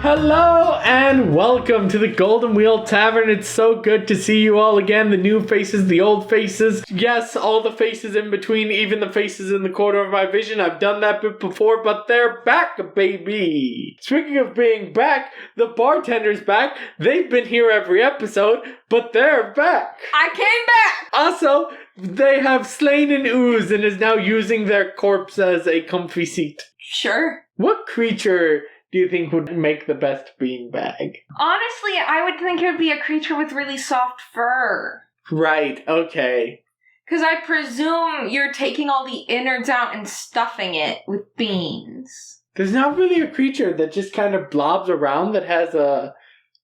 Hello and welcome to the Golden Wheel Tavern. It's so good to see you all again. The new faces, the old faces. Yes, all the faces in between, even the faces in the corner of my vision. I've done that bit before, but they're back, baby. Speaking of being back, the bartender's back. They've been here every episode, but they're back. I came back! Also, they have slain an ooze and is now using their corpse as a comfy seat. Sure. What creature do you think would make the best beanbag? Honestly, I would think it would be a creature with really soft fur. Right, okay. Because I presume you're taking all the innards out and stuffing it with beans. There's not really a creature that just kind of blobs around that has a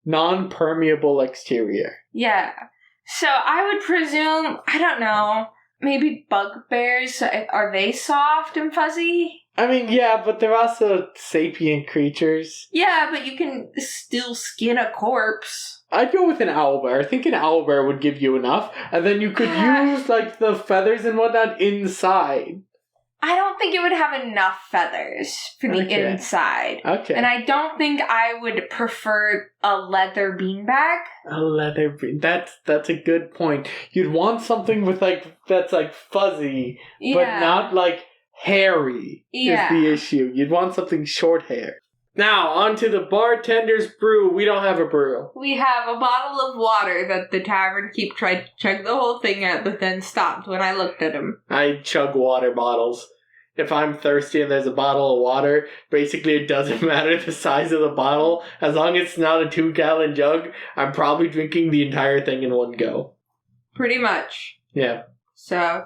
non-permeable exterior. Yeah. So I would presume, I don't know, maybe bugbears, are they soft and fuzzy? I mean, yeah, but they're also sapient creatures. Yeah, but you can still skin a corpse. I'd go with an owlbear. I think an owlbear would give you enough, and then you could use, like, the feathers and whatnot inside. I don't think it would have enough feathers for the inside. Okay. And I don't think I would prefer a leather beanbag. A leather bean. That's a good point. You'd want something with, like, that's, like, fuzzy, but not, like, hairy is the issue. You'd want something short hair. Now, on to the bartender's brew. We don't have a brew. We have a bottle of water that the Tavernkeep tried to chug the whole thing at, but then stopped when I looked at him. I chug water bottles. If I'm thirsty and there's a bottle of water, basically it doesn't matter the size of the bottle. As long as it's not a 2-gallon jug, I'm probably drinking the entire thing in one go. Pretty much. Yeah. So,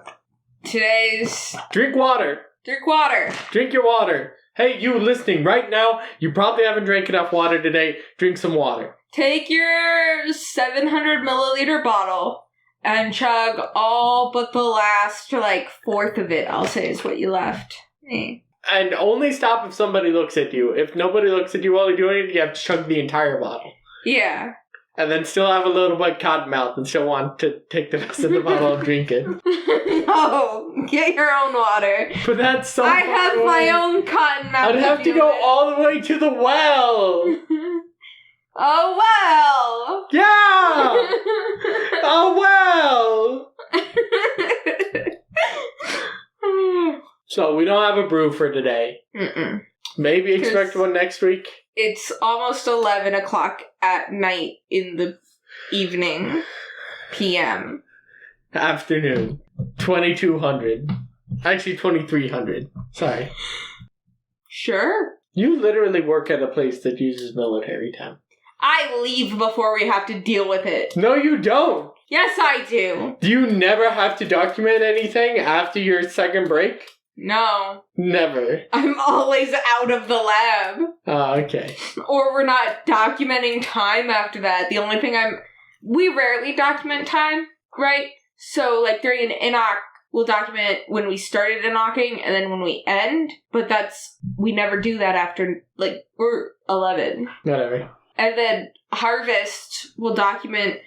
today's... Drink water! Drink water! Drink your water! Hey, you listening right now, you probably haven't drank enough water today. Drink some water. Take your 700 milliliter bottle and chug all but the last, like, fourth of it, I'll say, is what you left. And only stop if somebody looks at you. If nobody looks at you while you're doing it, you have to chug the entire bottle. Yeah. And then still have a little bit cotton mouth and still want to take the rest of the bottle and drink it. No, get your own water. But that's so I have my own cotton mouth. I'd have to go all the way to the well. Oh, well. Yeah. Oh, well. So we don't have a brew for today. Mm-mm. Maybe expect one next week. It's almost 11 o'clock at night in the evening, PM. Afternoon. 2200. Actually, 2300. Sorry. Sure. You literally work at a place that uses military time. I leave before we have to deal with it. No, you don't. Yes, I do. Do you never have to document anything after your second break? No. Never. I'm always out of the lab. Oh, okay. Or we're not documenting time after that. The only thing we rarely document time, right? So, like, during an innoc, we'll document when we started innocking and then when we end. But we never do that after, like, we're 11. Whatever. And then harvest, we'll document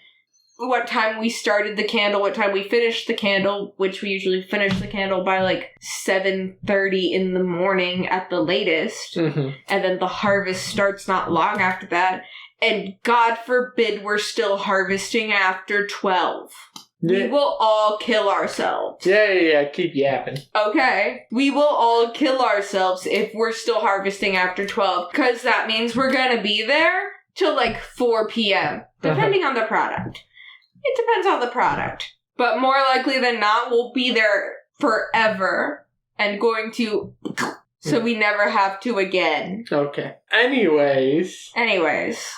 what time we started the candle, what time we finished the candle, which we usually finish the candle by like 7:30 in the morning at the latest. Mm-hmm. And then the harvest starts not long after that. And God forbid we're still harvesting after 12. Yeah. We will all kill ourselves. Yeah. Keep yapping. Okay. We will all kill ourselves if we're still harvesting after 12. Because that means we're gonna be there till like 4 p.m. Depending on the product. It depends on the product. But more likely than not, we'll be there forever and going to... So we never have to again. Okay. Anyways.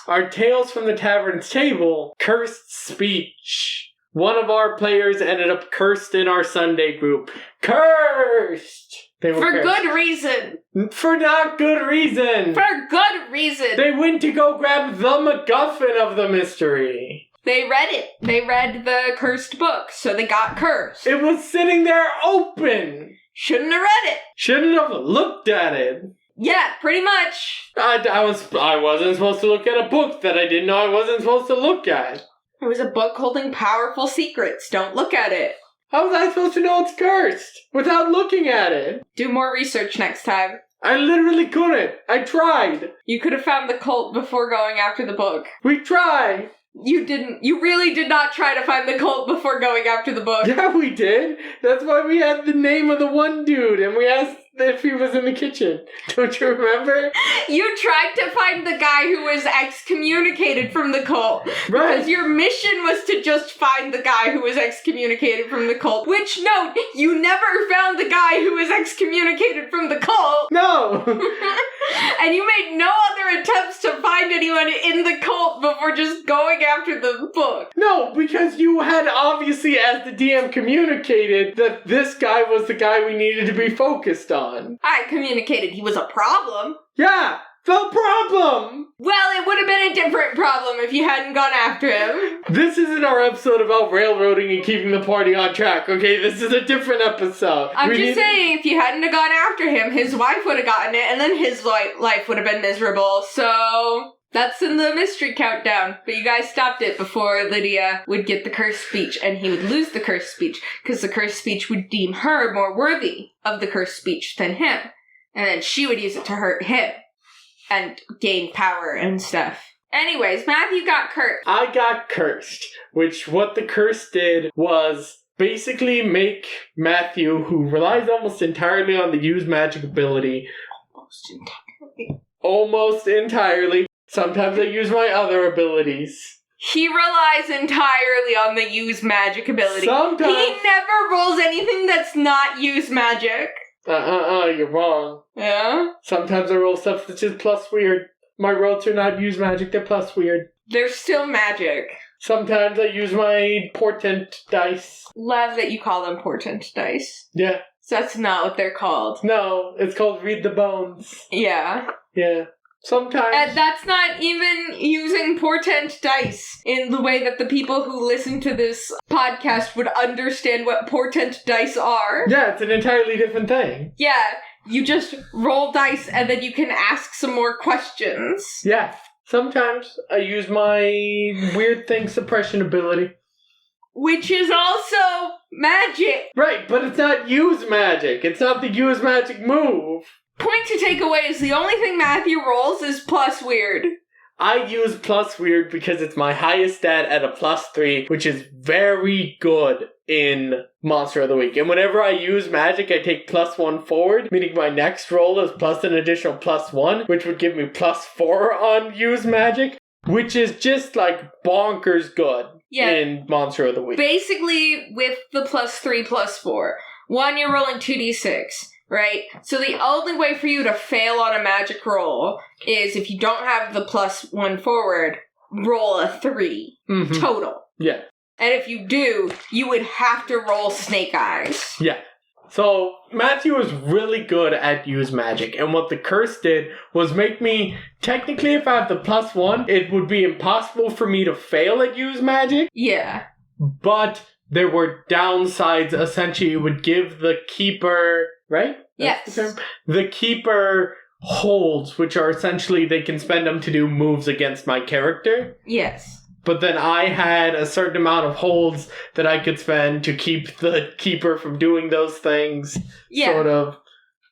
Our Tales from the Tavern's Table, cursed speech. One of our players ended up cursed in our Sunday group. Cursed! They were cursed. Good reason. For not good reason. For good reason. They went to go grab the MacGuffin of the mystery. They read it. They read the cursed book, so they got cursed. It was sitting there open. Shouldn't have read it. Shouldn't have looked at it. Yeah, pretty much. I wasn't supposed to look at a book that I didn't know I wasn't supposed to look at. It was a book holding powerful secrets. Don't look at it. How was I supposed to know it's cursed without looking at it? Do more research next time. I literally couldn't. I tried. You could have found the cult before going after the book. We tried. You didn't. You really did not try to find the cult before going after the book. Yeah, we did. That's why we had the name of the one dude, and we asked if he was in the kitchen. Don't you remember? You tried to find the guy who was excommunicated from the cult. Right. Because your mission was to just find the guy who was excommunicated from the cult. Which, note, you never found the guy who was excommunicated from the cult. No. And you made no other attempts to find anyone in the cult before just going after the book. No, because you had obviously, as the DM, communicated that this guy was the guy we needed to be focused on. I communicated he was a problem. Yeah, the problem! Well, it would have been a different problem if you hadn't gone after him. This isn't our episode about railroading and keeping the party on track, okay? This is a different episode. I'm just saying, if you hadn't have gone after him, his wife would have gotten it, and then his life would have been miserable, so... That's in the mystery countdown. But you guys stopped it before Lydia would get the cursed speech, and he would lose the cursed speech, because the cursed speech would deem her more worthy of the cursed speech than him. And then she would use it to hurt him, and gain power and stuff. Anyways, Matthew got cursed. I got cursed, which what the curse did was basically make Matthew, who relies almost entirely on the use magic ability. Almost entirely. Sometimes I use my other abilities. He relies entirely on the use magic ability. Sometimes. He never rolls anything that's not use magic. You're wrong. Yeah? Sometimes I roll stuff that's just plus weird. My rolls are not use magic, they're plus weird. They're still magic. Sometimes I use my portent dice. Love that you call them portent dice. Yeah. So that's not what they're called. No, it's called read the bones. Yeah. Yeah. Sometimes. And that's not even using portent dice in the way that the people who listen to this podcast would understand what portent dice are. Yeah, it's an entirely different thing. Yeah, you just roll dice and then you can ask some more questions. Yeah. Sometimes I use my weird thing suppression ability. Which is also magic. Right, but it's not use magic. It's not the use magic move. Point to take away is the only thing Matthew rolls is plus weird. I use plus weird because it's my highest stat at a +3, which is very good in Monster of the Week. And whenever I use magic, I take +1 forward, meaning my next roll is plus an additional +1, which would give me +4 on use magic, which is just like bonkers good in Monster of the Week. Basically, with the +3, +4, one, you're rolling 2d6. Right? So the only way for you to fail on a magic roll is if you don't have the +1 forward, roll a 3 total. Yeah. And if you do, you would have to roll snake eyes. Yeah. So Matthew was really good at use magic, and what the curse did was make me, technically if I have the +1, it would be impossible for me to fail at use magic. Yeah. But there were downsides. Essentially, it would give the keeper... Right? That's yes. The keeper holds, which are essentially they can spend them to do moves against my character. Yes. But then I had a certain amount of holds that I could spend to keep the keeper from doing those things. Yeah. Sort of.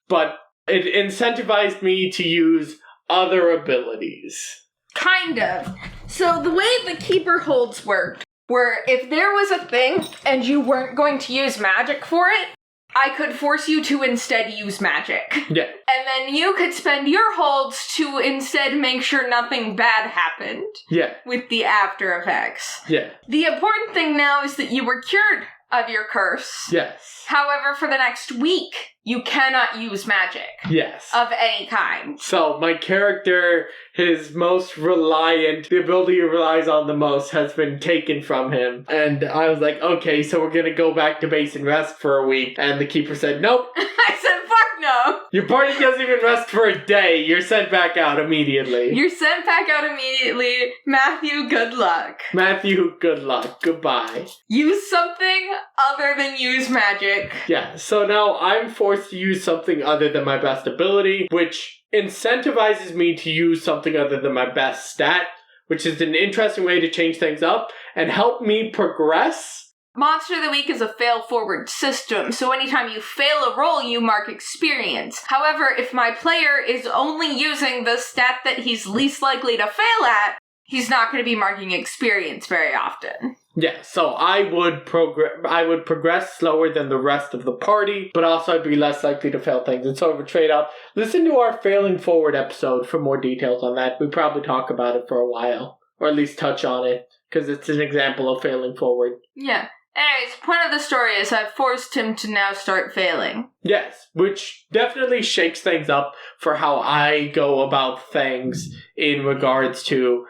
But it incentivized me to use other abilities. Kind of. So the way the keeper holds worked were if there was a thing and you weren't going to use magic for it, I could force you to instead use magic. Yeah. And then you could spend your holds to instead make sure nothing bad happened. Yeah. With the after effects. Yeah. The important thing now is that you were cured of your curse. Yes. However, for the next week, you cannot use magic. Yes. Of any kind. So my character, his most reliant, the ability he relies on the most has been taken from him. And I was like, okay, so we're gonna go back to base and rest for a week. And the keeper said, nope. I said, fuck no. Your party doesn't even rest for a day. You're sent back out immediately. You're sent back out immediately. Matthew, good luck. Matthew, good luck. Goodbye. Use something other than use magic. Yeah, so now I'm forced to use something other than my best ability, which incentivizes me to use something other than my best stat, which is an interesting way to change things up and help me progress Monster of the Week is a fail-forward system, so anytime you fail a roll, you mark experience. However, if my player is only using the stat that he's least likely to fail at, he's not going to be marking experience very often. Yeah, so I would progress slower than the rest of the party, but also I'd be less likely to fail things. It's sort of a trade-off. Listen to our Failing Forward episode for more details on that. We probably talk about it for a while, or at least touch on it, because it's an example of failing forward. Yeah. Anyways, the point of the story is I've forced him to now start failing. Yes, which definitely shakes things up for how I go about things in regards to,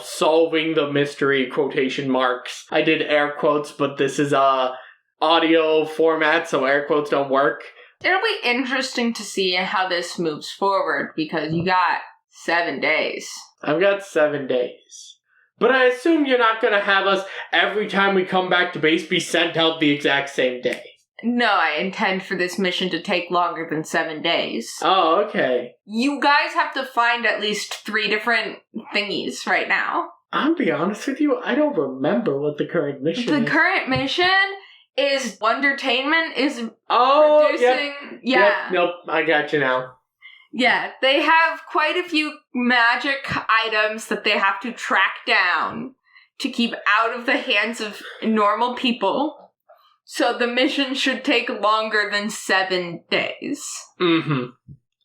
solving the mystery, quotation marks. I did air quotes, but this is a audio format, so air quotes don't work. It'll be interesting to see how this moves forward, because you got 7 days. I've got 7 days. But I assume you're not going to have us, every time we come back to base, be sent out the exact same day. No, I intend for this mission to take longer than 7 days. Oh, okay. You guys have to find at least 3 different thingies right now. I'll be honest with you, I don't remember what the current mission is. The current mission is Wondertainment is producing... Yep. Yeah. Yep, nope, I got you now. Yeah, they have quite a few magic items that they have to track down to keep out of the hands of normal people. So the mission should take longer than 7 days. Mm-hmm.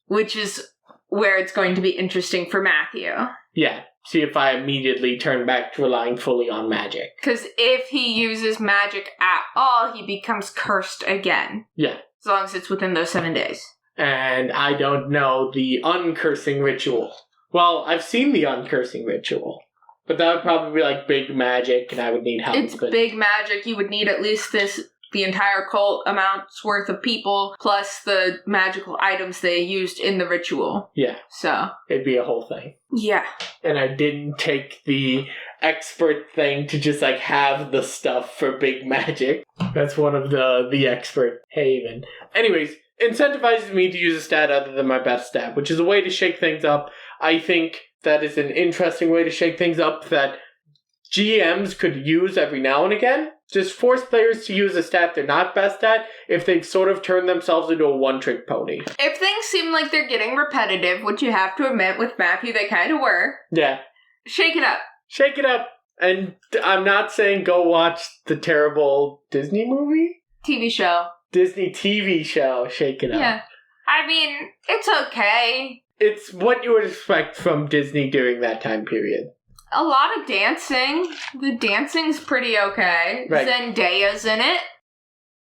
Which is where it's going to be interesting for Matthew. Yeah, see if I immediately turn back to relying fully on magic. Because if he uses magic at all, he becomes cursed again. Yeah. As long as it's within those 7 days. And I don't know the uncursing ritual. Well, I've seen the uncursing ritual. But that would probably be like big magic, and I would need help. It's big magic. You would need at least the entire cult amount's worth of people, plus the magical items they used in the ritual. Yeah. So. It'd be a whole thing. Yeah. And I didn't take the expert thing to just have the stuff for big magic. That's one of the expert haven. Anyways, incentivizes me to use a stat other than my best stat, which is a way to shake things up. I think that is an interesting way to shake things up that GMs could use every now and again. Just force players to use a stat they're not best at if they've sort of turned themselves into a one-trick pony. If things seem like they're getting repetitive, which you have to admit with Matthew they kind of were. Yeah. Shake it up. Shake it up. And I'm not saying go watch the terrible Disney movie? TV show. Disney TV show, Shake It Up. Yeah. I mean, it's okay. It's what you would expect from Disney during that time period. A lot of dancing. The dancing's pretty okay. Right. Zendaya's in it.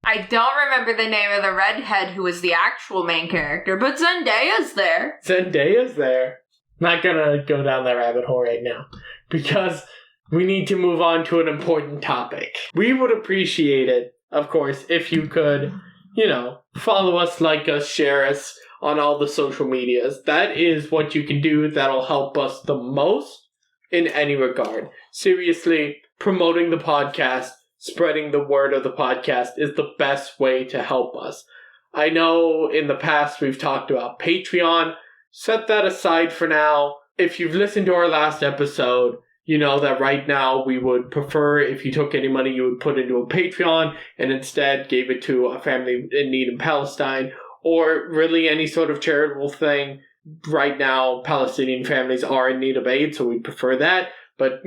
I don't remember the name of the redhead who was the actual main character, but Zendaya's there. Zendaya's there. Not gonna go down that rabbit hole right now, because we need to move on to an important topic. We would appreciate it, of course, if you could, follow us, like us, share us on all the social medias. That is what you can do that'll help us the most in any regard. Seriously, promoting the podcast, spreading the word of the podcast is the best way to help us. I know in the past we've talked about Patreon. Set that aside for now. If you've listened to our last episode, you know that right now we would prefer if you took any money you would put into a Patreon and instead gave it to a family in need in Palestine, or really any sort of charitable thing. Right now, Palestinian families are in need of aid, so we prefer that. But,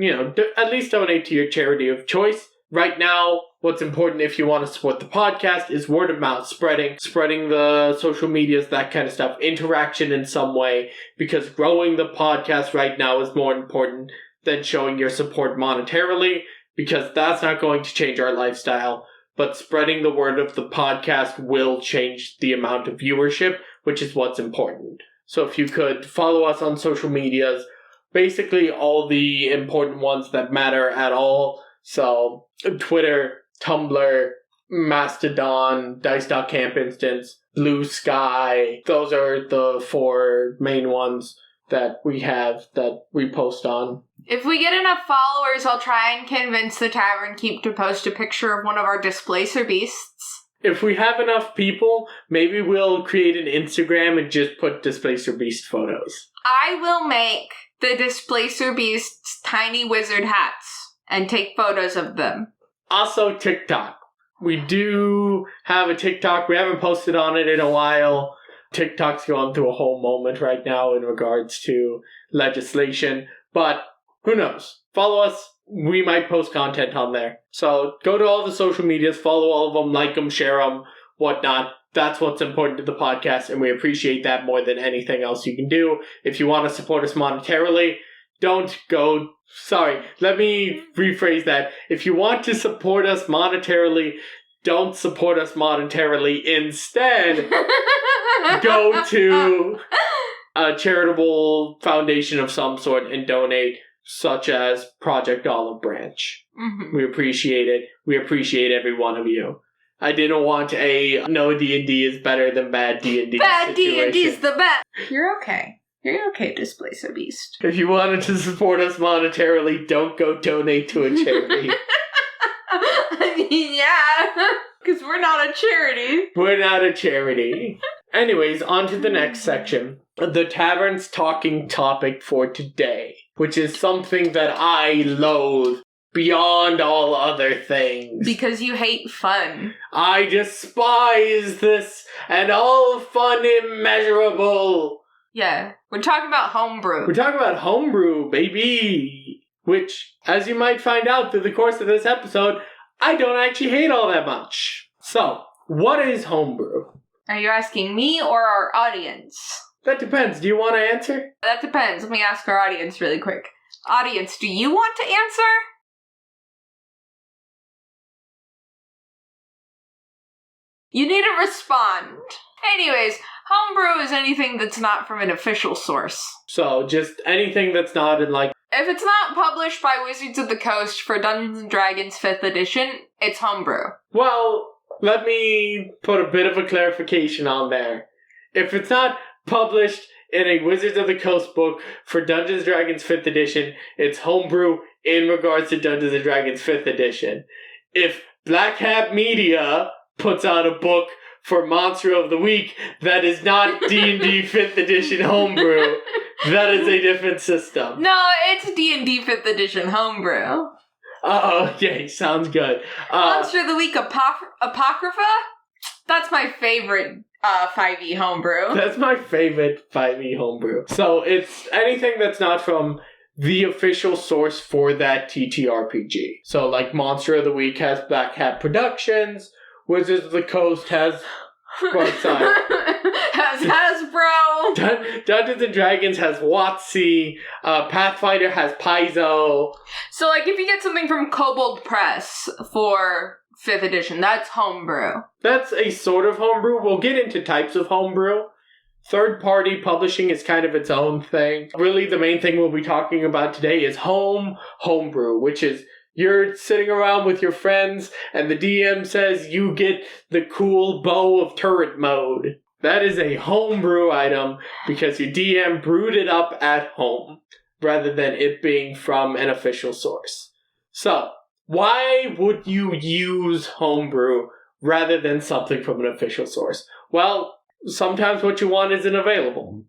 at least donate to your charity of choice. Right now, what's important if you want to support the podcast is word of mouth, spreading the social medias, that kind of stuff, interaction in some way, because growing the podcast right now is more important than showing your support monetarily, because that's not going to change our lifestyle. But spreading the word of the podcast will change the amount of viewership, which is what's important. So if you could follow us on social medias, basically all the important ones that matter at all. So Twitter, Tumblr, Mastodon, Dice.camp instance, Blue Sky. Those are the 4 main ones that we have that we post on. If we get enough followers, I'll try and convince the Tavernkeep to post a picture of one of our Displacer Beasts. If we have enough people, maybe we'll create an Instagram and just put Displacer Beast photos. I will make the Displacer Beasts tiny wizard hats and take photos of them. Also, TikTok. We do have a TikTok. We haven't posted on it in a while. TikTok's going through a whole moment right now in regards to legislation. But who knows? Follow us. We might post content on there. So go to all the social medias, follow all of them, like them, share them, whatnot. That's what's important to the podcast, and we appreciate that more than anything else you can do. If you want to support us monetarily, don't go... Sorry, let me rephrase that. If you want to support us monetarily, don't support us monetarily. Instead, go to a charitable foundation of some sort and donate, such as Project Olive Branch. Mm-hmm. We appreciate it. We appreciate every one of you. I didn't want no D&D is better than bad D&D Bad D&D's the best. You're okay. You're okay, Displacer Beast. If you wanted to support us monetarily, don't go donate to a charity. I mean, yeah. Because we're not a charity. We're not a charity. Anyways, on to the next section. The tavern's talking topic for today, which is something that I loathe beyond all other things. Because you hate fun. I despise this and all fun immeasurable. Yeah, we're talking about homebrew. We're talking about homebrew, baby. Which, as you might find out through the course of this episode, I don't actually hate all that much. So, what is homebrew? Are you asking me or our audience? That depends. Do you want to answer? That depends. Let me ask our audience really quick. Audience, do you want to answer? You need to respond. Anyways, homebrew is anything that's not from an official source. So, just anything that's not in, like... If it's not published by Wizards of the Coast for Dungeons & Dragons 5th edition, it's homebrew. Well, let me put a bit of a clarification on there. If it's not published in a Wizards of the Coast book for Dungeons & Dragons 5th edition, it's homebrew in regards to Dungeons & Dragons 5th edition. If Black Hat Media puts out a book for Monster of the Week that is not D&D 5th edition homebrew, that is a different system. No, it's D&D 5th edition homebrew. Okay, sounds good. Monster of the Week Apocrypha? That's my favorite 5e homebrew. That's my favorite 5e homebrew. So it's anything that's not from the official source for that TTRPG. So like Monster of the Week has Black Hat Productions, Wizards of the Coast has... has Hasbro. Dungeons and Dragons has WotC. Pathfinder has Paizo. So, like, if you get something from Kobold Press for 5th edition, that's homebrew. That's a sort of homebrew. We'll get into types of homebrew. Third-party publishing is kind of its own thing. Really, the main thing we'll be talking about today is homebrew, which is... You're sitting around with your friends, and the DM says you get the cool bow of turret mode. That is a homebrew item, because your DM brewed it up at home, rather than it being from an official source. So, why would you use homebrew rather than something from an official source? Well, sometimes what you want isn't available.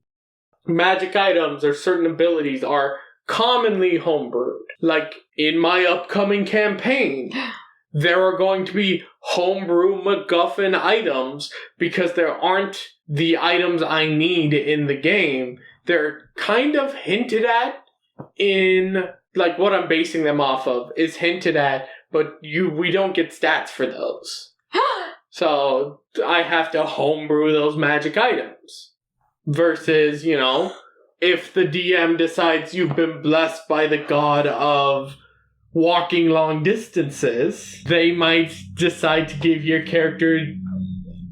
Magic items or certain abilities are commonly homebrewed. Like, in my upcoming campaign, there are going to be homebrew MacGuffin items because there aren't the items I need in the game. They're kind of hinted at in, like, what I'm basing them off of is hinted at, but we don't get stats for those. So, I have to homebrew those magic items. Versus, you know... If the DM decides you've been blessed by the god of walking long distances, they might decide to give your character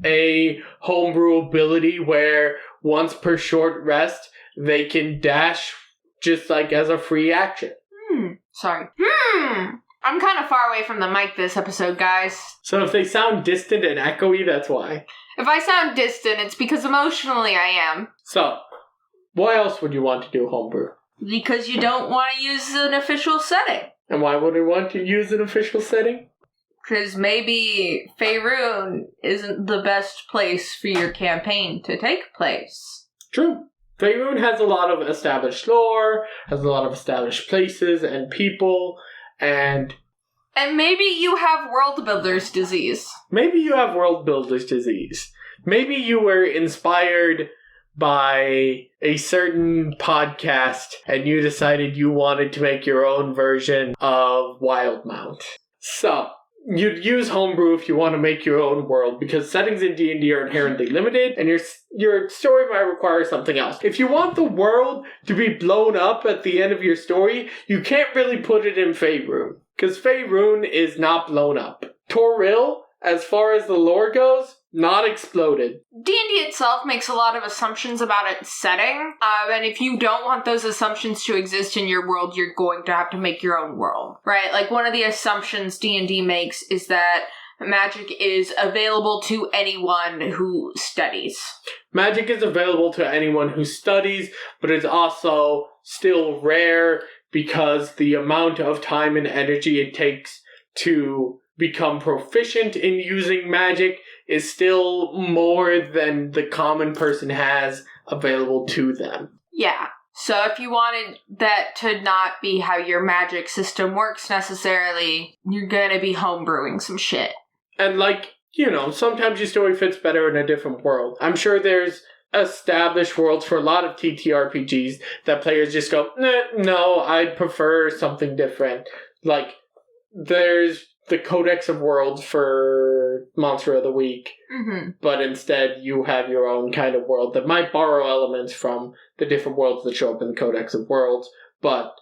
a homebrew ability where once per short rest, they can dash just like as a free action. Sorry. I'm kind of far away from the mic this episode, guys. So if they sound distant and echoey, that's why. If I sound distant, it's because emotionally I am. So... why else would you want to do homebrew? Because you don't want to use an official setting. And why would we want to use an official setting? Because maybe Faerun isn't the best place for your campaign to take place. True. Faerun has a lot of established lore, has a lot of established places and people, and And maybe you have world builder's disease. Maybe you have world builder's disease. Maybe you were inspired by a certain podcast and you decided you wanted to make your own version of Wildmount. So, you'd use Homebrew if you want to make your own world, because settings in D&D are inherently limited, and your story might require something else. If you want the world to be blown up at the end of your story, you can't really put it in Faerun, because Faerun is not blown up. Toril, as far as the lore goes, not exploded. D&D itself makes a lot of assumptions about its setting, and if you don't want those assumptions to exist in your world, you're going to have to make your own world, right? Like, one of the assumptions D&D makes is that magic is available to anyone who studies. Magic is available to anyone who studies, but it's also still rare because the amount of time and energy it takes to become proficient in using magic is still more than the common person has available to them. Yeah. So if you wanted that to not be how your magic system works necessarily, you're gonna be homebrewing some shit. And sometimes your story fits better in a different world. I'm sure there's established worlds for a lot of TTRPGs that players just go, no, I'd prefer something different. Like, there's the Codex of Worlds for Monster of the Week, but instead you have your own kind of world that might borrow elements from the different worlds that show up in the Codex of Worlds, but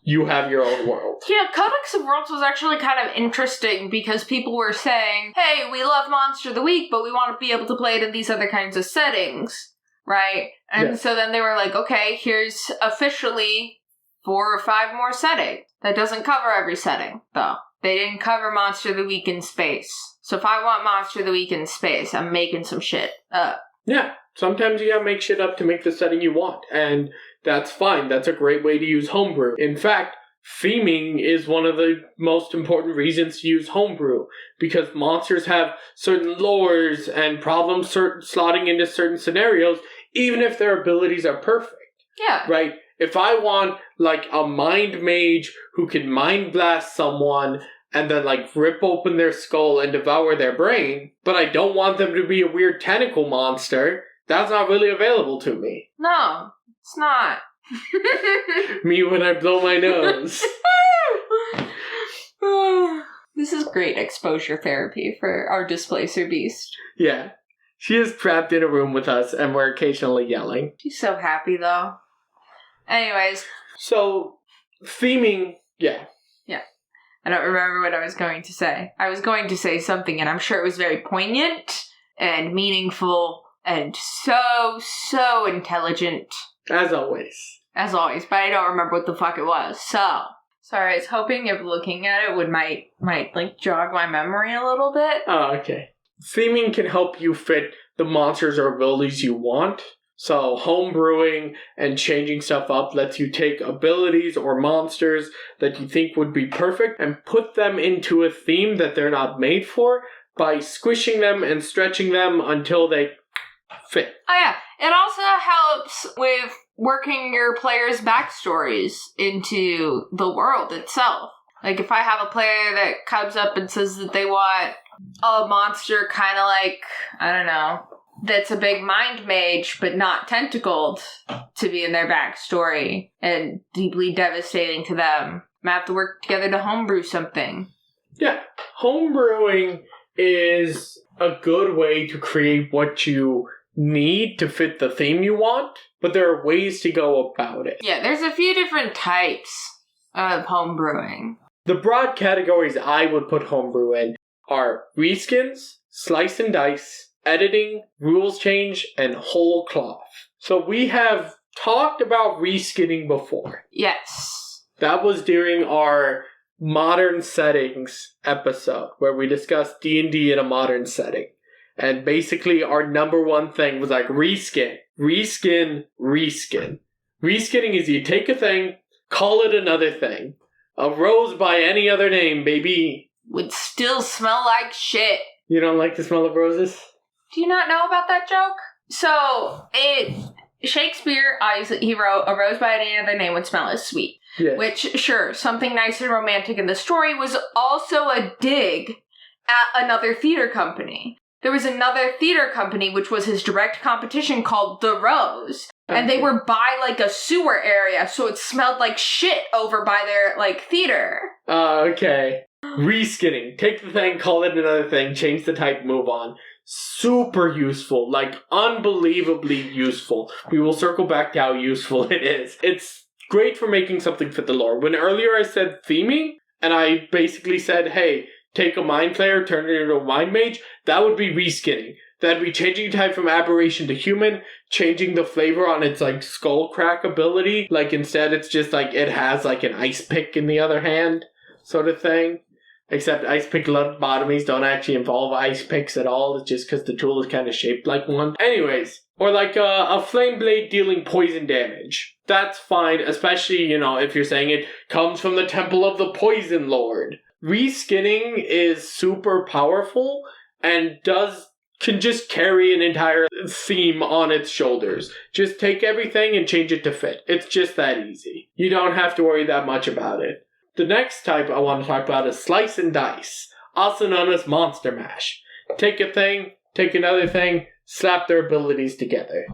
you have your own world. Yeah, Codex of Worlds was actually kind of interesting because people were saying, hey, we love Monster of the Week, but we want to be able to play it in these other kinds of settings, right? And so then they were like, okay, here's officially 4 or 5 more settings. That doesn't cover every setting, though. They didn't cover Monster of the Week in space. So if I want Monster of the Week in space, I'm making some shit up. Yeah, sometimes you gotta make shit up to make the setting you want, and that's fine. That's a great way to use Homebrew. In fact, theming is one of the most important reasons to use Homebrew, because monsters have certain lores and problems slotting into certain scenarios, even if their abilities are perfect. Yeah. Right? If I want, a mind mage who can mind blast someone and then, rip open their skull and devour their brain, but I don't want them to be a weird tentacle monster, that's not really available to me. No, it's not. Me when I blow my nose. This is great exposure therapy for our Displacer Beast. Yeah. She is trapped in a room with us, and we're occasionally yelling. She's so happy, though. Anyways. So, theming, yeah. Yeah. I don't remember what I was going to say. I was going to say something, and I'm sure it was very poignant and meaningful and so intelligent. As always. As always, but I don't remember what the fuck it was. So, sorry, I was hoping if looking at it might jog my memory a little bit. Oh, okay. Theming can help you fit the monsters or abilities you want. So homebrewing and changing stuff up lets you take abilities or monsters that you think would be perfect and put them into a theme that they're not made for by squishing them and stretching them until they fit. Oh yeah, it also helps with working your players' backstories into the world itself. Like, if I have a player that comes up and says that they want a monster kind of that's a big mind mage, but not tentacled, to be in their backstory and deeply devastating to them, I have to work together to homebrew something. Yeah, homebrewing is a good way to create what you need to fit the theme you want, but there are ways to go about it. Yeah, there's a few different types of homebrewing. The broad categories I would put homebrew in are reskins, slice and dice, editing, rules change, and whole cloth. So we have talked about reskinning before. Yes. That was during our modern settings episode where we discussed D&D in a modern setting. And basically our number one thing was reskin. Reskin, reskin. Reskinning is you take a thing, call it another thing. A rose by any other name, baby. Would still smell like shit. You don't like the smell of roses? Do you not know about that joke? So, Shakespeare, obviously, he wrote, a rose by any other name would smell as sweet. Yeah. Which, sure, something nice and romantic in the story was also a dig at another theater company. There was another theater company, which was his direct competition, called The Rose. And they were by, like, a sewer area, so it smelled like shit over by their, like, theater. Okay. Reskinning. Take the thing, call it another thing, change the type, move on. Super useful. Like, unbelievably useful. We will circle back to how useful it is. It's great for making something fit the lore. When earlier I said theming, and I basically said, hey, take a mind flayer, turn it into a mind mage, that would be reskinning. That'd be changing type from aberration to human, changing the flavor on its, like, skull crack ability. Like, instead it's just, like, it has, like, an ice pick in the other hand, sort of thing. Except ice pick lobotomies don't actually involve ice picks at all. It's just because the tool is kind of shaped like one. Anyways, or like a flame blade dealing poison damage. That's fine, especially, you know, if you're saying it comes from the Temple of the Poison Lord. Reskinning is super powerful and can just carry an entire theme on its shoulders. Just take everything and change it to fit. It's just that easy. You don't have to worry that much about it. The next type I want to talk about is Slice and Dice, also known as Monster Mash. Take a thing, take another thing, slap their abilities together.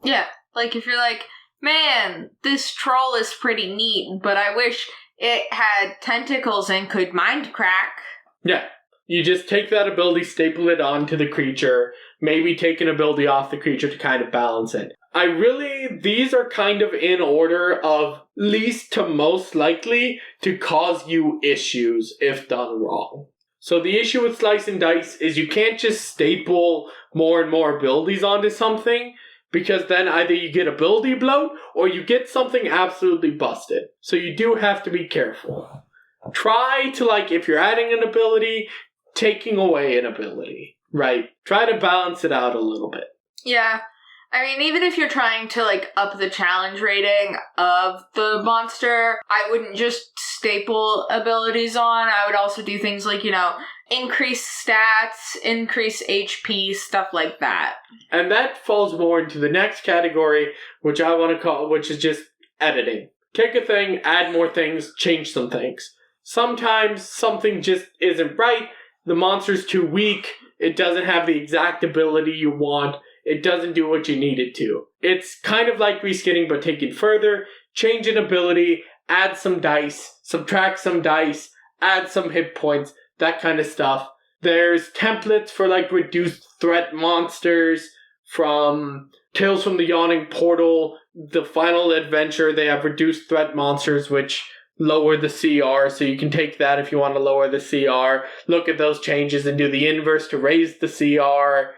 Yeah, like if you're like, man, this troll is pretty neat, but I wish it had tentacles and could mind crack. Yeah, you just take that ability, staple it onto the creature, maybe take an ability off the creature to kind of balance it. These are kind of in order of least to most likely to cause you issues if done wrong. So the issue with Slice and Dice is you can't just staple more and more abilities onto something, because then either you get ability bloat or you get something absolutely busted. So you do have to be careful. Try to, like, if you're adding an ability, taking away an ability, right? Try to balance it out a little bit. Yeah. I mean, even if you're trying to, like, up the challenge rating of the monster, I wouldn't just staple abilities on. I would also do things like, you know, increase stats, increase HP, stuff like that. And that falls more into the next category, which I want to call, which is just editing. Take a thing, add more things, change some things. Sometimes something just isn't right. The monster's too weak. It doesn't have the exact ability you want. It doesn't do what you need it to. It's kind of like reskinning, but taken further. Change an ability, add some dice, subtract some dice, add some hit points, that kind of stuff. There's templates for, like, reduced threat monsters from Tales from the Yawning Portal. The final adventure, they have reduced threat monsters, which lower the CR, so you can take that if you want to lower the CR. Look at those changes and do the inverse to raise the CR.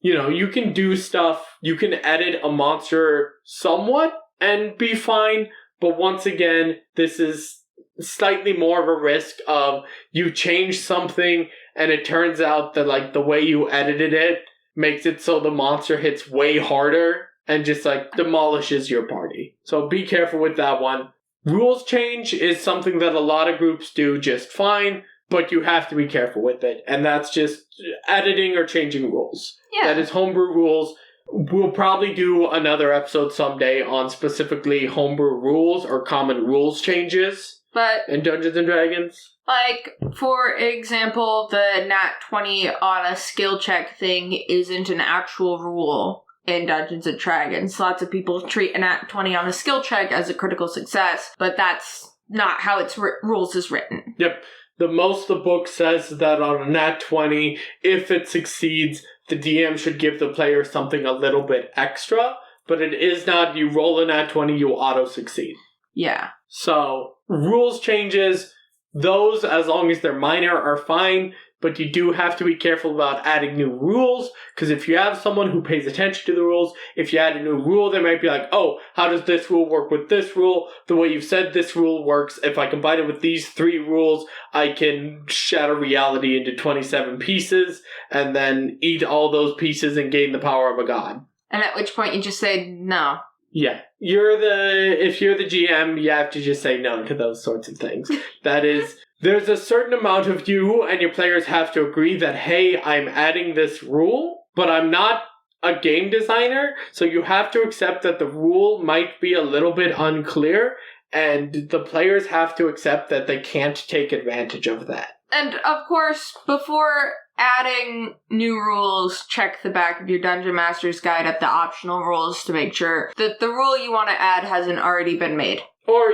You know, you can do stuff, you can edit a monster somewhat and be fine, but once again, this is slightly more of a risk of you change something and it turns out that, like, the way you edited it makes it so the monster hits way harder and just, like, demolishes your party. So be careful with that one. Rules change is something that a lot of groups do just fine, but you have to be careful with it. And that's just editing or changing rules. Yeah. That is homebrew rules. We'll probably do another episode someday on specifically homebrew rules or common rules changes. But in Dungeons and Dragons. Like, for example, the Nat 20 on a skill check thing isn't an actual rule in Dungeons and Dragons. Lots of people treat a Nat 20 on a skill check as a critical success, but that's not how its rules is written. Yep. The most the book says that on a Nat 20, if it succeeds, the DM should give the player something a little bit extra, but it is not you roll a Nat 20, you auto-succeed. Yeah. So, rules changes, those, as long as they're minor, are fine, but you do have to be careful about adding new rules, because if you have someone who pays attention to the rules, if you add a new rule, they might be like, oh, how does this rule work with this rule? The way you've said this rule works, if I combine it with these 3 rules, I can shatter reality into 27 pieces, and then eat all those pieces and gain the power of a god. And at which point you just say, no. Yeah. If you're the GM, you have to just say no to those sorts of things. That is, there's a certain amount of you and your players have to agree that, hey, I'm adding this rule, but I'm not a game designer, so you have to accept that the rule might be a little bit unclear, and the players have to accept that they can't take advantage of that. And, of course, before adding new rules, check the back of your Dungeon Master's Guide at the optional rules to make sure that the rule you want to add hasn't already been made. Or,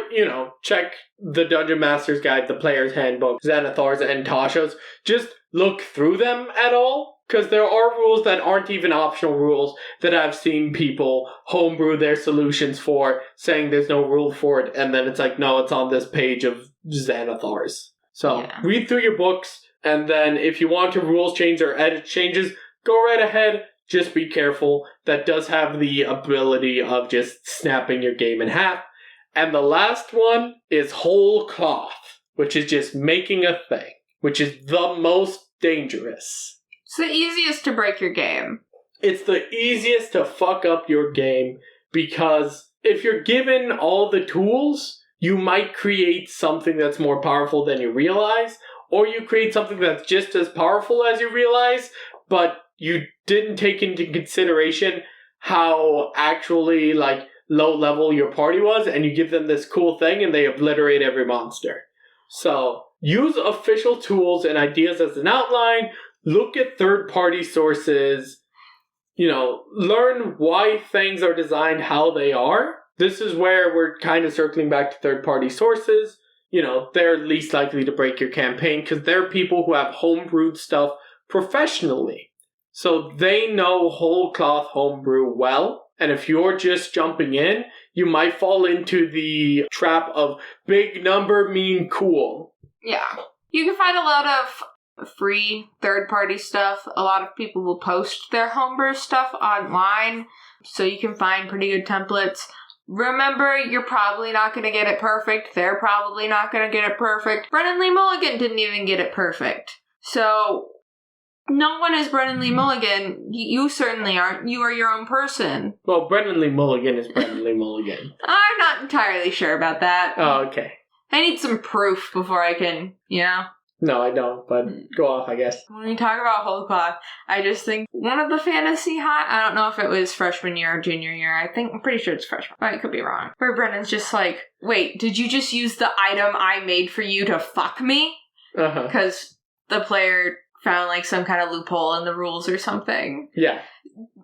check the Dungeon Master's Guide, the Player's Handbook, Xanathar's and Tasha's. Just look through them at all. Because there are rules that aren't even optional rules that I've seen people homebrew their solutions for, saying there's no rule for it, and then it's like, no, it's on this page of Xanathar's. So, read through your books, and then if you want to rules change or edit changes, go right ahead. Just be careful. That does have the ability of just snapping your game in half. And the last one is whole cloth, which is just making a thing, which is the most dangerous. It's the easiest to break your game. It's the easiest to fuck up your game because if you're given all the tools, you might create something that's more powerful than you realize, or you create something that's just as powerful as you realize, but you didn't take into consideration how actually, low level your party was, and you give them this cool thing and they obliterate every monster. So, use official tools and ideas as an outline. Look at third-party sources, learn why things are designed how they are. This is where we're kind of circling back to third-party sources. They're least likely to break your campaign because they're people who have homebrewed stuff professionally. So they know whole cloth homebrew well. And if you're just jumping in, you might fall into the trap of big number mean cool. Yeah. You can find a lot of free third-party stuff. A lot of people will post their homebrew stuff online, so you can find pretty good templates. Remember, you're probably not going to get it perfect. They're probably not going to get it perfect. Brennan Lee Mulligan didn't even get it perfect. So, no one is Brennan Lee Mulligan. You certainly aren't. You are your own person. Well, Brennan Lee Mulligan is Brennan Lee Mulligan. I'm not entirely sure about that. Oh, okay. I need some proof before I can, No, I don't, but go off, I guess. When we talk about whole cloth, I just think one of the fantasy I don't know if it was freshman year or junior year. I'm pretty sure it's freshman, but I could be wrong. Where Brennan's just like, wait, did you just use the item I made for you to fuck me? Uh-huh. Because the player found some kind of loophole in the rules or something. Yeah.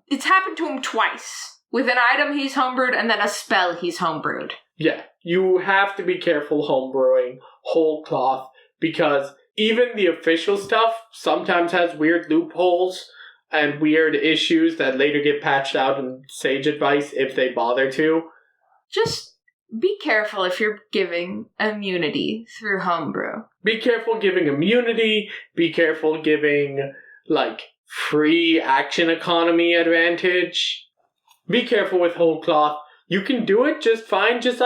It's happened to him twice. With an item he's homebrewed and then a spell he's homebrewed. Yeah. You have to be careful homebrewing whole cloth because even the official stuff sometimes has weird loopholes and weird issues that later get patched out in sage advice if they bother to. Just be careful if you're giving immunity through homebrew. Be careful giving immunity. Be careful giving, free action economy advantage. Be careful with whole cloth. You can do it just fine. Just,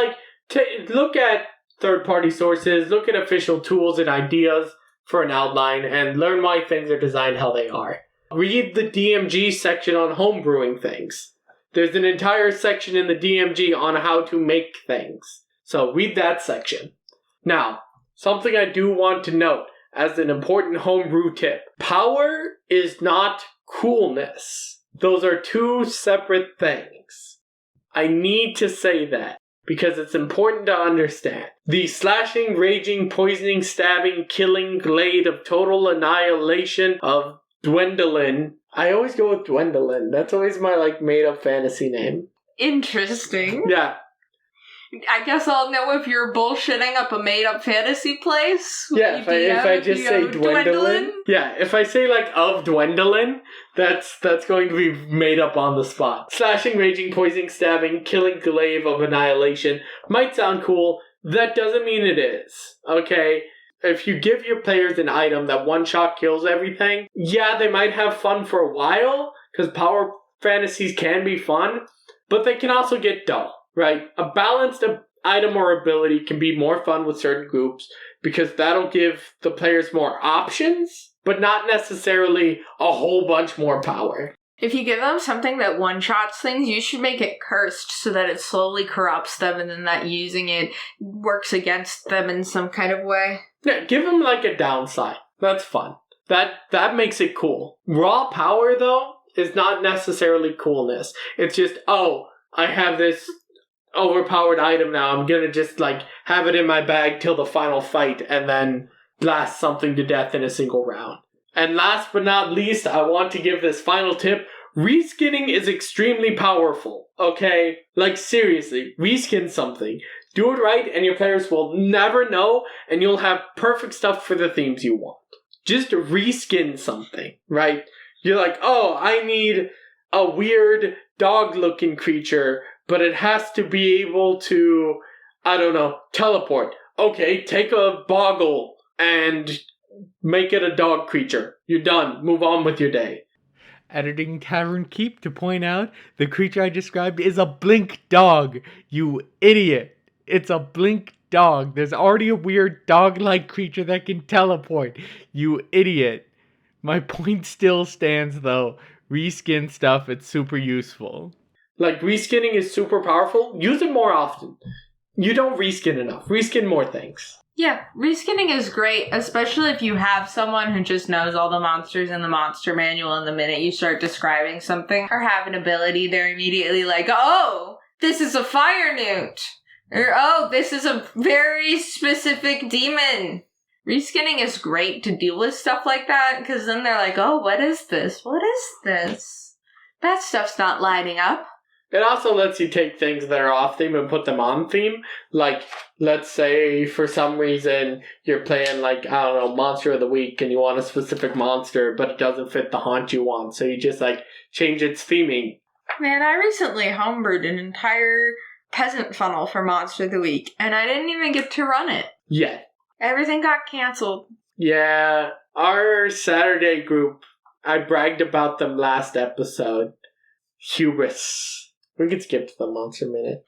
look at third-party sources, look at official tools and ideas for an outline, and learn why things are designed how they are. Read the DMG section on homebrewing things. There's an entire section in the DMG on how to make things. So read that section. Now, something I do want to note as an important homebrew tip. Power is not coolness. Those are two separate things. I need to say that, because it's important to understand. The slashing, raging, poisoning, stabbing, killing glade of total annihilation of Dwendolin. I always go with Dwendolin. That's always my, made-up fantasy name. Interesting. Yeah. I guess I'll know if you're bullshitting up a made-up fantasy place. Yeah, if I just say Dwendolin. Yeah, if I say, of Dwendolin, that's going to be made up on the spot. Slashing, raging, poisoning, stabbing, killing glaive of annihilation might sound cool. That doesn't mean it is. Okay? If you give your players an item that one-shot kills everything, yeah, they might have fun for a while, because power fantasies can be fun, but they can also get dull. Right? A balanced item or ability can be more fun with certain groups because that'll give the players more options, but not necessarily a whole bunch more power. If you give them something that one-shots things, you should make it cursed so that it slowly corrupts them and then that using it works against them in some kind of way. Yeah, give them a downside. That's fun. That makes it cool. Raw power, though, is not necessarily coolness. It's just, I have this overpowered item now. I'm gonna just, like, have it in my bag till the final fight and then blast something to death in a single round. And last but not least, I want to give this final tip. Reskinning is extremely powerful, okay? Like, seriously, reskin something. Do it right, and your players will never know, and you'll have perfect stuff for the themes you want. Just reskin something, right? You're like, oh, I need a weird dog-looking creature, but it has to be able to, I don't know, teleport. Okay, take a boggle and make it a dog creature. You're done. Move on with your day. Editing Tavernkeep to point out the creature I described is a blink dog. You idiot. It's a blink dog. There's already a weird dog-like creature that can teleport. You idiot. My point still stands though. Reskin stuff, it's super useful. Like, reskinning is super powerful. Use it more often. You don't reskin enough. Reskin more things. Yeah, reskinning is great, especially if you have someone who just knows all the monsters in the monster manual, and the minute you start describing something or have an ability, they're immediately like, oh, this is a fire newt. Or, oh, this is a very specific demon. Reskinning is great to deal with stuff like that, because then they're like, oh, what is this? What is this? That stuff's not lining up. It also lets you take things that are off theme and put them on theme. Like, let's say for some reason you're playing, like, I don't know, Monster of the Week, and you want a specific monster, but it doesn't fit the haunt you want. So you just, like, change its theming. Man, I recently homebrewed an entire peasant funnel for Monster of the Week, and I didn't even get to run it. Yeah. Everything got canceled. Yeah. Our Saturday group, I bragged about them last episode. Hubris. We could skip to the Monster Minute.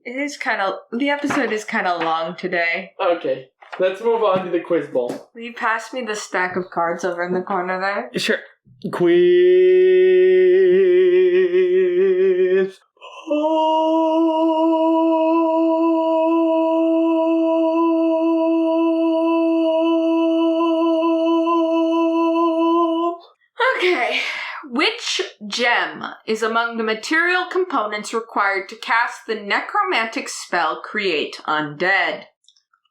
The episode is kind of long today. Okay, let's move on to the Quiz Bowl. Will you pass me the stack of cards over in the corner there? Sure. Quiz Bowl. Okay. Which gem is among the material components required to cast the necromantic spell Create Undead?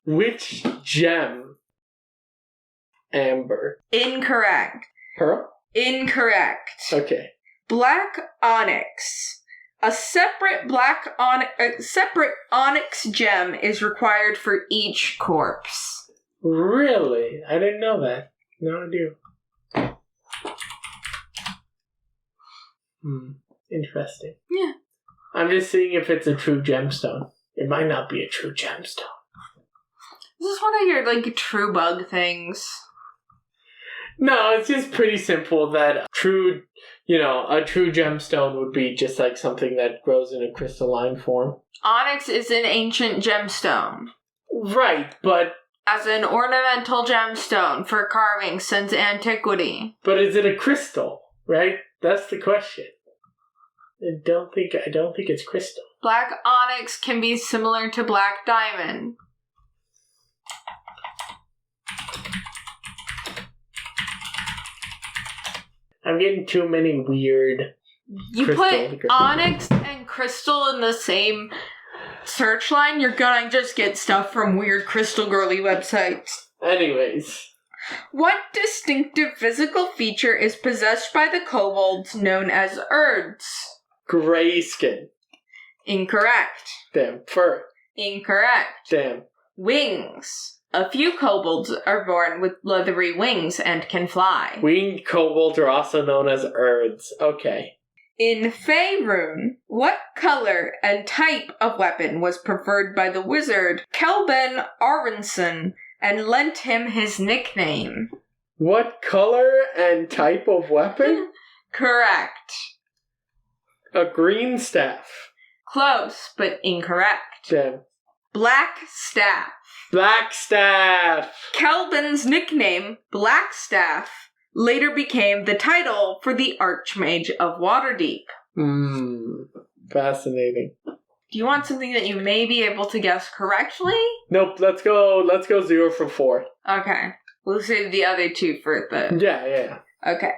Which gem? Amber. Incorrect. Pearl? Incorrect. Okay. Black onyx. A separate onyx gem is required for each corpse. Really? I didn't know that. No idea. Interesting. Yeah. I'm just seeing if it's a true gemstone. It might not be a true gemstone. This is one of your, like, true bug things. No, it's just pretty simple that a true gemstone would be just like something that grows in a crystalline form. Onyx is an ancient gemstone. Right, but... As an ornamental gemstone for carving since antiquity. But is it a crystal, right? That's the question. I don't think it's crystal. Black onyx can be similar to black diamond. I'm getting too many weird. You put onyx and crystal in the same search line, you're gonna just get stuff from weird crystal girly websites. Anyways. What distinctive physical feature is possessed by the kobolds known as Urds? Gray skin. Incorrect. Damn. Fur. Incorrect. Damn. Wings. A few kobolds are born with leathery wings and can fly. Winged kobolds are also known as Urds. Okay. In Faerun, what color and type of weapon was preferred by the wizard Kelben Aronson and lent him his nickname? What color and type of weapon? Correct. A green staff. Close, but incorrect. Damn. Black staff. Black staff. Kelben's nickname, Blackstaff, later became the title for the Archmage of Waterdeep. Fascinating. Do you want something that you may be able to guess correctly? Nope, let's go 0 for 4. Okay. We'll save the other two for the... Yeah. Okay.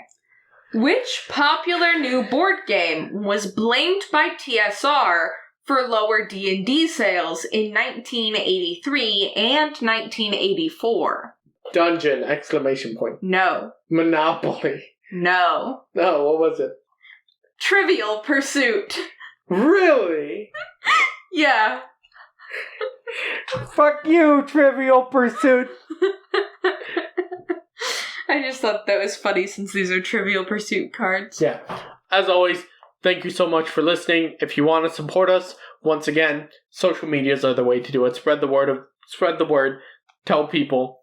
Which popular new board game was blamed by TSR for lower D&D sales in 1983 and 1984? Dungeon! Exclamation point. No. Monopoly. No. No, what was it? Trivial Pursuit. Really? Yeah. Fuck you, Trivial Pursuit! I just thought that was funny since these are Trivial Pursuit cards. Yeah. As always, thank you so much for listening. If you want to support us, once again, social medias are the way to do it. Spread the word. Tell people,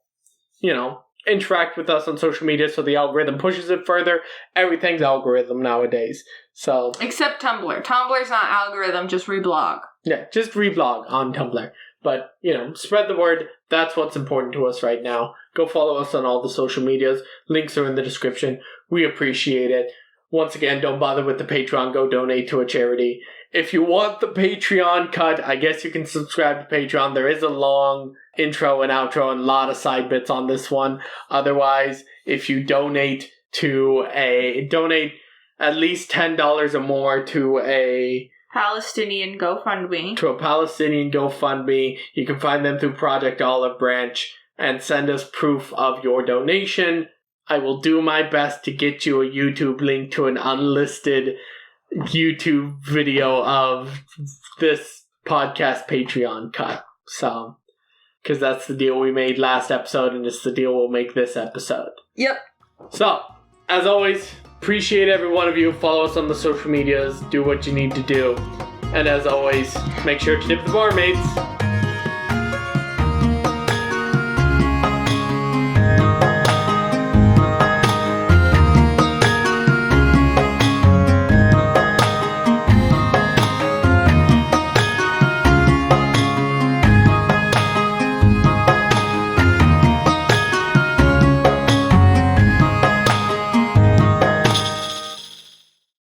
interact with us on social media so the algorithm pushes it further. Everything's algorithm nowadays. So except Tumblr. Tumblr's not algorithm, just reblog. Yeah, just reblog on Tumblr. But, spread the word. That's what's important to us right now. Go follow us on all the social medias. Links are in the description. We appreciate it. Once again, don't bother with the Patreon. Go donate to a charity. If you want the Patreon cut, I guess you can subscribe to Patreon. There is a long intro and outro and a lot of side bits on this one. Otherwise, if you donate at least $10 or more to a Palestinian GoFundMe. You can find them through Project Olive Branch and send us proof of your donation. I will do my best to get you a YouTube link to an unlisted YouTube video of this podcast Patreon cut. So, because that's the deal we made last episode and it's the deal we'll make this episode. Yep. So, as always, appreciate every one of you. Follow us on the social medias. Do what you need to do. And as always, make sure to tip the barmaids.